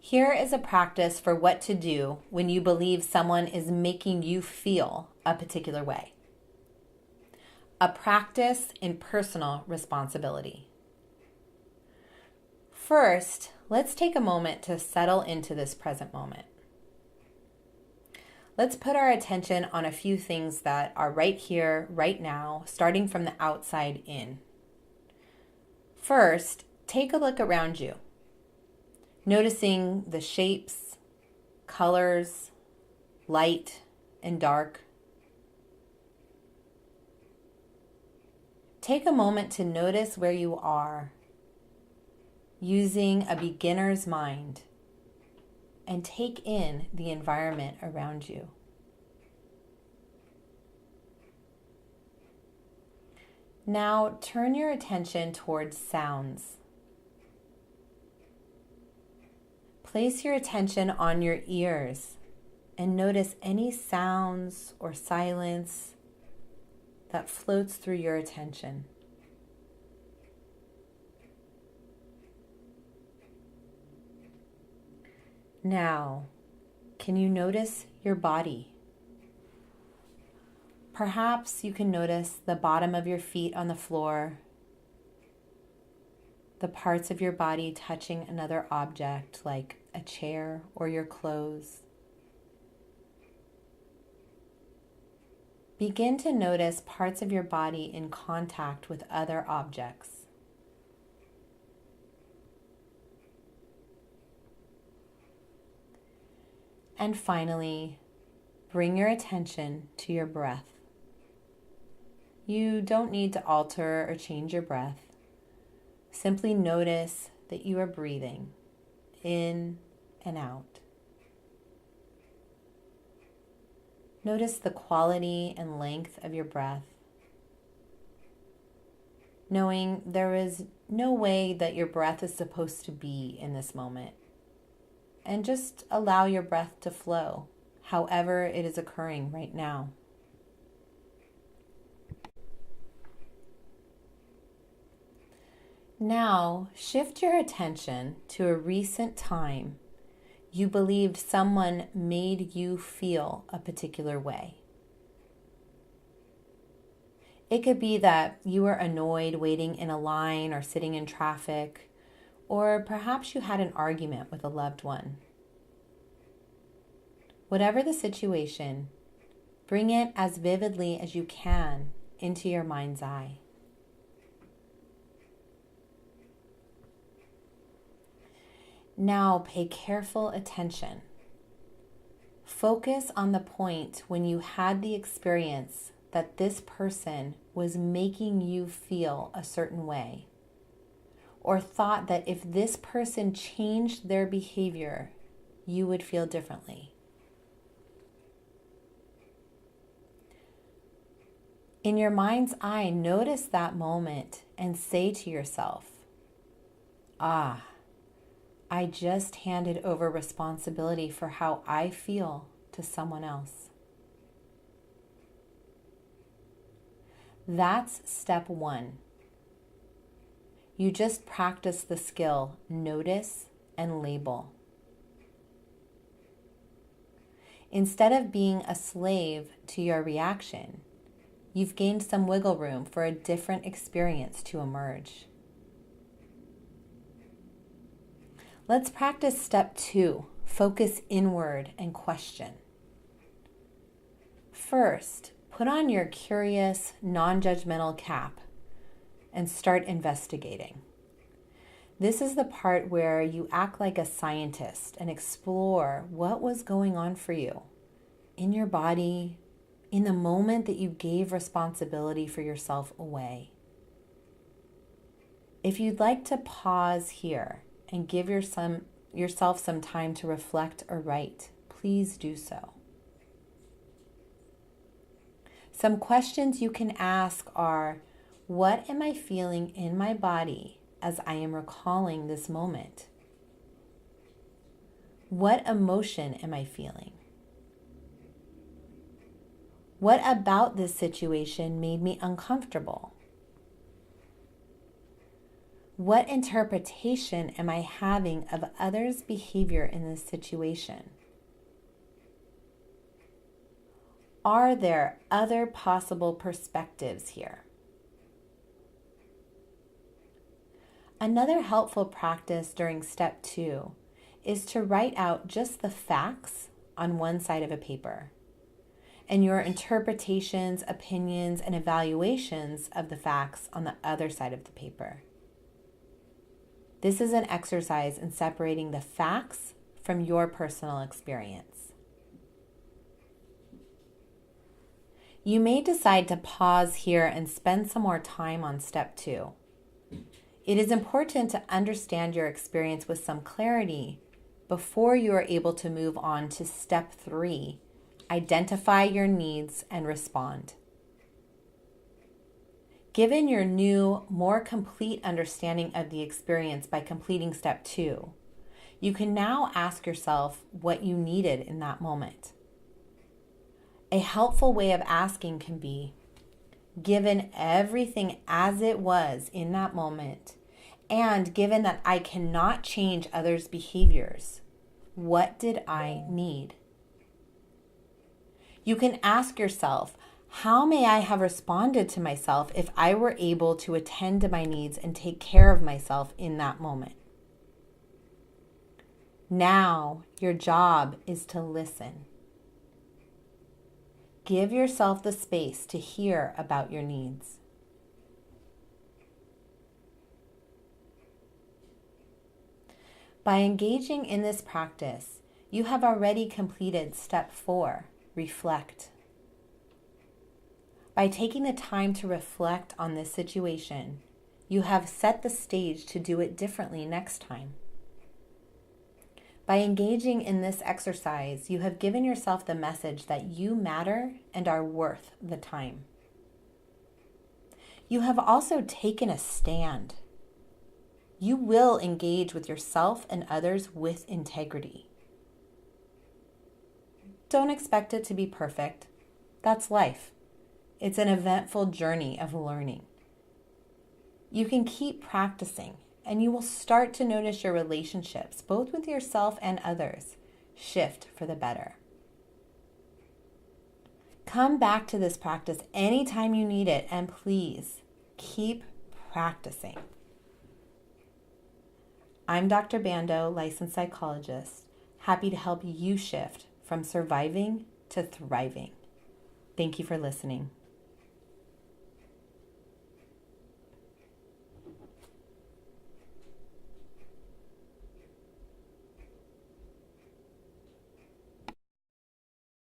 Here is a practice for what to do when you believe someone is making you feel a particular way. A practice in personal responsibility. First, let's take a moment to settle into this present moment. Let's put our attention on a few things that are right here, right now, starting from the outside in. First, take a look around you, noticing the shapes, colors, light, and dark. Take a moment to notice where you are, using a beginner's mind, and take in the environment around you. Now turn your attention towards sounds. Place your attention on your ears and notice any sounds or silence that floats through your attention. Now, can you notice your body? Perhaps you can notice the bottom of your feet on the floor, the parts of your body touching another object like a chair or your clothes. Begin to notice parts of your body in contact with other objects. And finally, bring your attention to your breath. You don't need to alter or change your breath. Simply notice that you are breathing in and out. Notice the quality and length of your breath, knowing there is no way that your breath is supposed to be in this moment. And just allow your breath to flow, however it is occurring right now. Now, shift your attention to a recent time you believed someone made you feel a particular way. It could be that you were annoyed waiting in a line or sitting in traffic, or perhaps you had an argument with a loved one. Whatever the situation, bring it as vividly as you can into your mind's eye. Now pay careful attention. Focus on the point when you had the experience that this person was making you feel a certain way, or thought that if this person changed their behavior, you would feel differently. In your mind's eye, notice that moment and say to yourself, I just handed over responsibility for how I feel to someone else. That's step one. You just practice the skill, notice and label. Instead of being a slave to your reaction, you've gained some wiggle room for a different experience to emerge. Let's practice step two, focus inward and question. First, put on your curious, non-judgmental cap and start investigating. This is the part where you act like a scientist and explore what was going on for you in your body, in the moment that you gave responsibility for yourself away. If you'd like to pause here and give yourself some time to reflect or write, please do so. Some questions you can ask are, what am I feeling in my body as I am recalling this moment? What emotion am I feeling? What about this situation made me uncomfortable? What interpretation am I having of others' behavior in this situation? Are there other possible perspectives here? Another helpful practice during step 2 is to write out just the facts on one side of a paper and your interpretations, opinions, and evaluations of the facts on the other side of the paper. This is an exercise in separating the facts from your personal experience. You may decide to pause here and spend some more time on step 2. It is important to understand your experience with some clarity before you are able to move on to step 3, identify your needs and respond. Given your new, more complete understanding of the experience by completing step 2, you can now ask yourself what you needed in that moment. A helpful way of asking can be, given everything as it was in that moment, and given that I cannot change others' behaviors, what did I need? You can ask yourself, how may I have responded to myself if I were able to attend to my needs and take care of myself in that moment? Now, your job is to listen. Give yourself the space to hear about your needs. By engaging in this practice, you have already completed step 4, reflect. By taking the time to reflect on this situation, you have set the stage to do it differently next time. By engaging in this exercise, you have given yourself the message that you matter and are worth the time. You have also taken a stand. You will engage with yourself and others with integrity. Don't expect it to be perfect. That's life. It's an eventful journey of learning. You can keep practicing, and you will start to notice your relationships, both with yourself and others, shift for the better. Come back to this practice anytime you need it, and please keep practicing. I'm Dr. Bando, licensed psychologist, happy to help you shift from surviving to thriving. Thank you for listening.